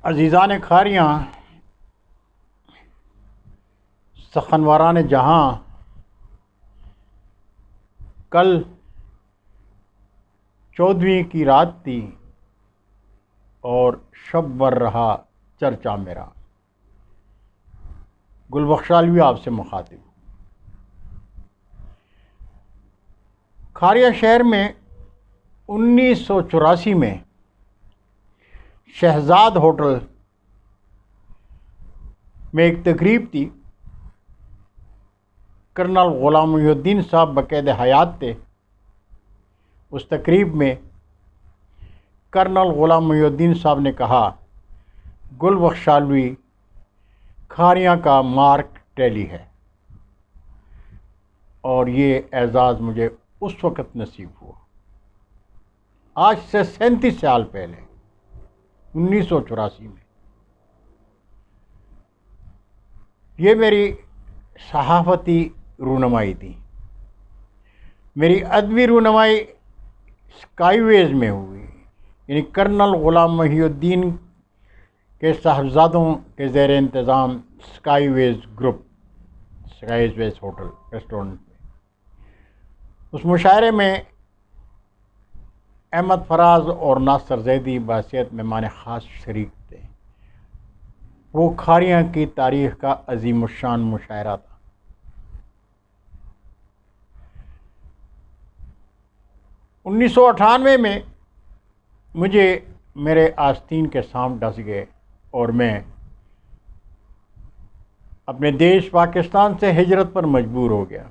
عزیزان کھاریاں، سخنواران جہاں، کل 14ویں کی رات تھی اور شب بر رہا چرچا میرا۔ گل بخشالوی آپ سے مخاطب۔ کھاریا شہر میں 1984 میں شہزاد ہوٹل میں ایک تقریب تھی۔ کرنل غلام محی الدین صاحب بقید حیات تھے۔ اس تقریب میں کرنل غلام محی الدین صاحب نے کہا، گل بخشالوی کھاریاں کا مارک ٹیلی ہے، اور یہ اعزاز مجھے اس وقت نصیب ہوا، آج سے 37 سال پہلے 1984 میں۔ یہ میری صحافتی رونمائی تھی۔ میری ادبی رونمائی اسکائی ویز میں ہوئی، یعنی کرنل غلام محی الدین کے صاحبزادوں کے زیر انتظام اسکائی ویز گروپ، اسکائی ویز ہوٹل ریسٹورنٹ میں۔ اس مشاعرے میں احمد فراز اور ناصر زیدی بحیثیت مہمان خاص شریک تھے۔ وہ کھاریاں کی تاریخ کا عظیم الشان مشاعرہ تھا۔ انیس سو 98 میں مجھے میرے آستین کے سانپ ڈس گئے اور میں اپنے دیش پاکستان سے ہجرت پر مجبور ہو گیا۔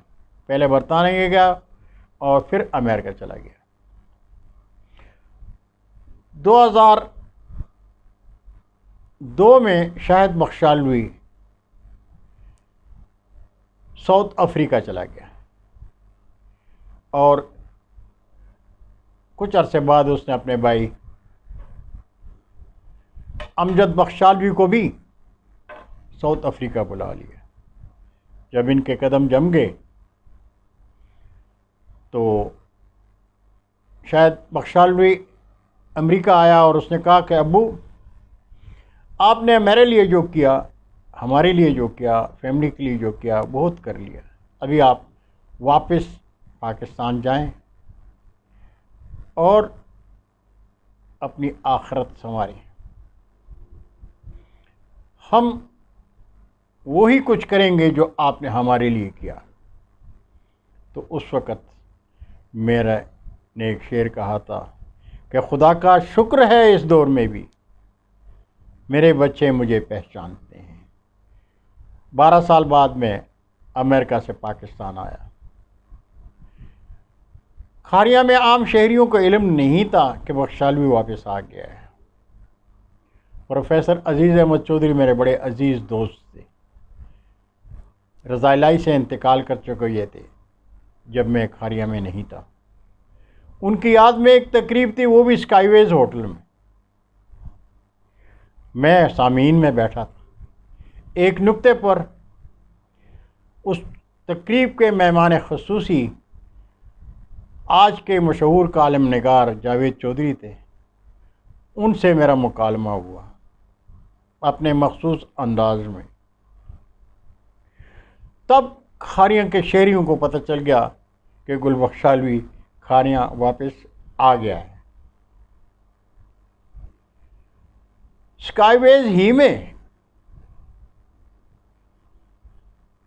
پہلے برطانیہ گیا اور پھر امریکہ چلا گیا۔ 2002 میں شاہد بخشالوی ساؤتھ افریقہ چلا گیا، اور کچھ عرصے بعد اس نے اپنے بھائی امجد بخشالوی کو بھی ساؤتھ افریقہ بلا لیا۔ جب ان کے قدم جم گئے تو شاہد بخشالوی امریکہ آیا اور اس نے کہا کہ ابو، آپ نے میرے لیے جو کیا، ہمارے لیے جو کیا، فیملی کے لیے جو کیا، بہت کر لیا، ابھی آپ واپس پاکستان جائیں اور اپنی آخرت سنواریں۔ ہم وہی کچھ کریں گے جو آپ نے ہمارے لیے کیا۔ تو اس وقت میرا نے ایک شعر کہا تھا کہ خدا کا شکر ہے اس دور میں بھی میرے بچے مجھے پہچانتے ہیں۔ 12 سال بعد میں امریکہ سے پاکستان آیا۔ کھاریاں میں عام شہریوں کو علم نہیں تھا کہ بخشالوی واپس آ گیا ہے۔ پروفیسر عزیز احمد چودھری میرے بڑے عزیز دوست تھے، رضا الہی سے انتقال کر چکے یہ تھے جب میں کھاریاں میں نہیں تھا۔ ان کی یاد میں ایک تقریب تھی، وہ بھی اسکائی ویز ہوٹل میں۔ میں سامعین میں بیٹھا تھا۔ ایک نکتے پر اس تقریب کے مہمان خصوصی آج کے مشہور کالم نگار جاوید چودھری تھے۔ ان سے میرا مکالمہ ہوا اپنے مخصوص انداز میں۔ تب کھاریاں کے شہریوں کو پتہ چل گیا کہ گل بخشالوی کھاریاں واپس آ گیا ہے۔ اسکائی ویز ہی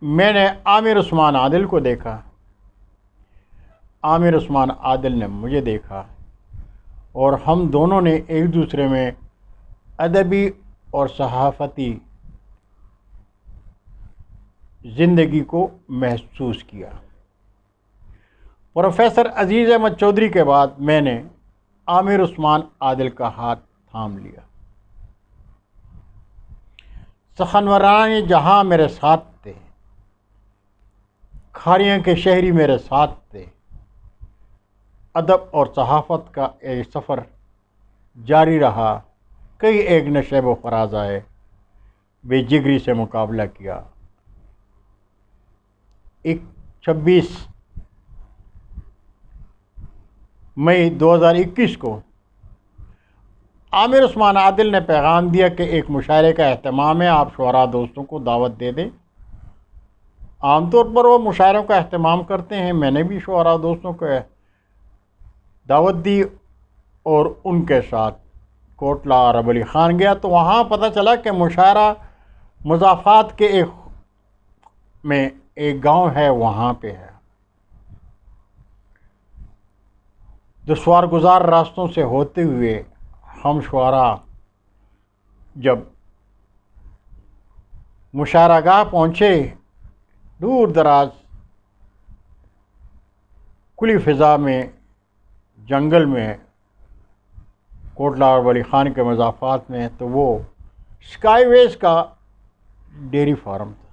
میں نے عامر عثمان عادل کو دیکھا، عامر عثمان عادل نے مجھے دیکھا، اور ہم دونوں نے ایک دوسرے میں ادبی اور صحافتی زندگی کو محسوس کیا۔ پروفیسر عزیز احمد چودھری کے بعد میں نے عامر عثمان عادل کا ہاتھ تھام لیا۔ سخنوران جہاں میرے ساتھ تھے، کھاریاں کے شہری میرے ساتھ تھے۔ ادب اور صحافت کا ایک سفر جاری رہا۔ کئی ایک نشیب و فراز آئے، بے جگری سے مقابلہ کیا۔ 26 مئی 2021 کو عامر عثمان عادل نے پیغام دیا کہ ایک مشاعرے کا اہتمام ہے، آپ شعراء دوستوں کو دعوت دے دیں۔ عام طور پر وہ مشاعروں کا اہتمام کرتے ہیں، میں نے بھی شعراء دوستوں کو دعوت دی اور ان کے ساتھ کوٹلہ عرب علی خان گیا، تو وہاں پتہ چلا کہ مشاعرہ مضافات کے ایک گاؤں ہے، وہاں پہ ہے۔ دشوار گزار راستوں سے ہوتے ہوئے ہم شعراء جب مشاعرہ گاہ پہنچے، دور دراز کھلی فضا میں، جنگل میں، کوٹلہ عرب علی خان کے مضافات میں، تو وہ اسکائی ویز کا ڈیری فارم تھا۔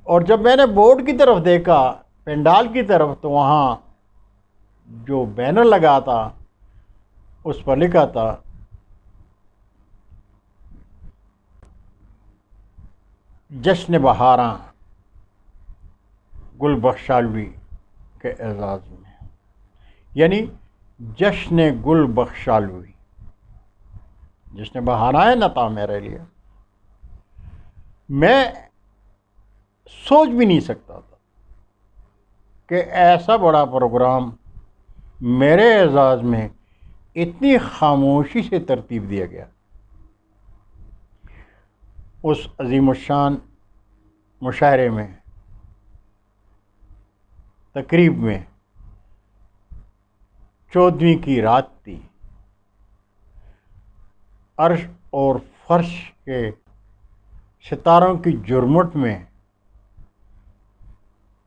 اور جب میں نے بورڈ کی طرف دیکھا، پنڈال کی طرف، تو وہاں جو بینر لگا تھا اس پر لکھا تھا جشن بہاراں گل بخشالوی کے اعزاز میں، یعنی جشن گل بخشالوی، جشن بہاراں ہے نہ تھا میرے لیے۔ میں سوچ بھی نہیں سکتا تھا کہ ایسا بڑا پروگرام میرے اعزاز میں اتنی خاموشی سے ترتیب دیا گیا۔ اس عظیم الشان مشاعرے میں، تقریب میں 14ویں کی رات تھی۔ عرش اور فرش کے ستاروں کی جرمٹ میں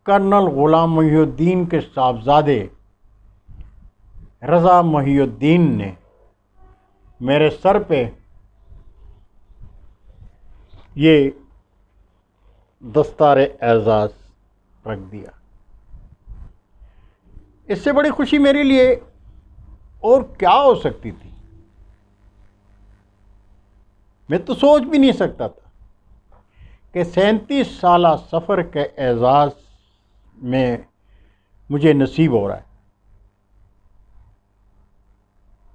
کرنل غلام محی الدین کے صاحبزادے رضا محی الدین نے میرے سر پہ یہ دستار اعزاز رکھ دیا۔ اس سے بڑی خوشی میرے لیے اور کیا ہو سکتی تھی؟ میں تو سوچ بھی نہیں سکتا تھا کہ 37 سالہ سفر کے اعزاز میں مجھے نصیب ہو رہا ہے۔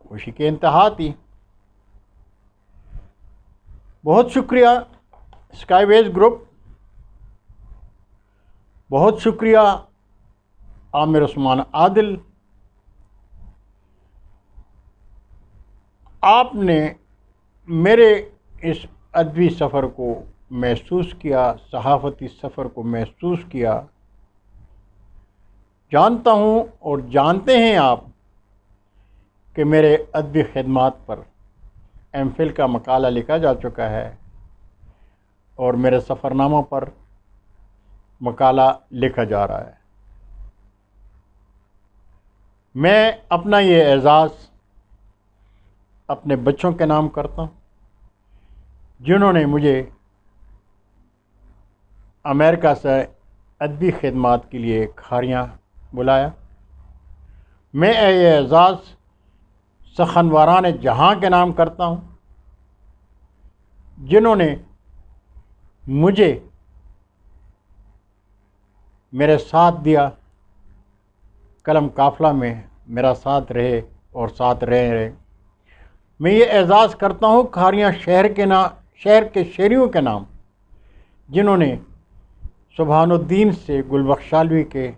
خوشی کے انتہا تھی۔ بہت شکریہ اسکائی ویز گروپ، بہت شکریہ عامر عثمان عادل، آپ نے میرے اس ادبی سفر کو محسوس کیا، صحافتی سفر کو محسوس کیا۔ جانتا ہوں اور جانتے ہیں آپ کہ میرے ادبی خدمات پر ایم فل کا مقالہ لکھا جا چکا ہے اور میرے سفرنامہ پر مقالہ لکھا جا رہا ہے۔ میں اپنا یہ اعزاز اپنے بچوں کے نام کرتا ہوں، جنہوں نے مجھے امریکہ سے ادبی خدمات کے لیے کھاریاں بلایا۔ میں یہ اعزاز سخنواران جہاں کے نام کرتا ہوں، جنہوں نے مجھے میرے ساتھ دیا، قلم قافلہ میں میرا ساتھ رہے اور ساتھ رہے۔ میں یہ اعزاز کرتا ہوں کھاریاں شہر کے شہریوں کے نام، جنہوں نے سبحان الدین سے گل بخشالوی کے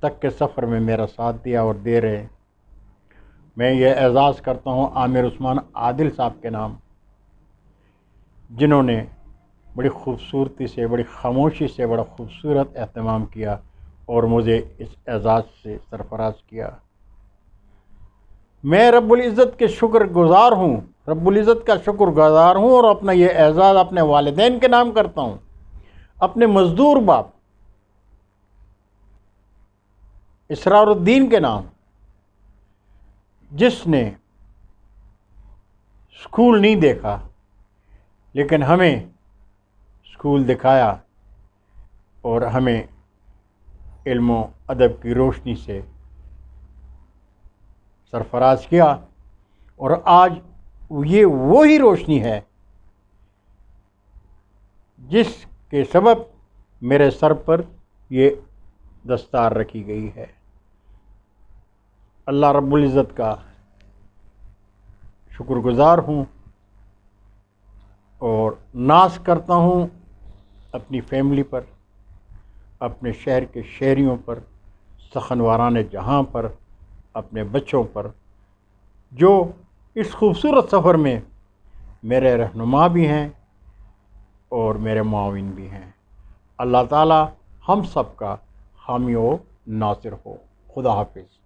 تک کے سفر میں میرا ساتھ دیا اور دے رہے۔ میں یہ اعزاز کرتا ہوں عامر عثمان عادل صاحب کے نام، جنہوں نے بڑی خوبصورتی سے، بڑی خاموشی سے بڑا خوبصورت اہتمام کیا اور مجھے اس اعزاز سے سرفراز کیا۔ میں رب العزت کے شکر گزار ہوں، رب العزت کا شکر گزار ہوں، اور اپنا یہ اعزاز اپنے والدین کے نام کرتا ہوں، اپنے مزدور باپ اسرار الدین کے نام، جس نے اسکول نہیں دیکھا لیکن ہمیں اسکول دکھایا اور ہمیں علم و ادب کی روشنی سے سرفراز کیا، اور آج یہ وہی روشنی ہے جس کے سبب میرے سر پر یہ دستار رکھی گئی ہے۔ اللہ رب العزت کا شکر گزار ہوں اور ناز کرتا ہوں اپنی فیملی پر، اپنے شہر کے شہریوں پر، سخنواران جہاں پر، اپنے بچوں پر، جو اس خوبصورت سفر میں میرے رہنما بھی ہیں اور میرے معاون بھی ہیں۔ اللہ تعالی ہم سب کا حامی و ناصر ہو۔ خدا حافظ۔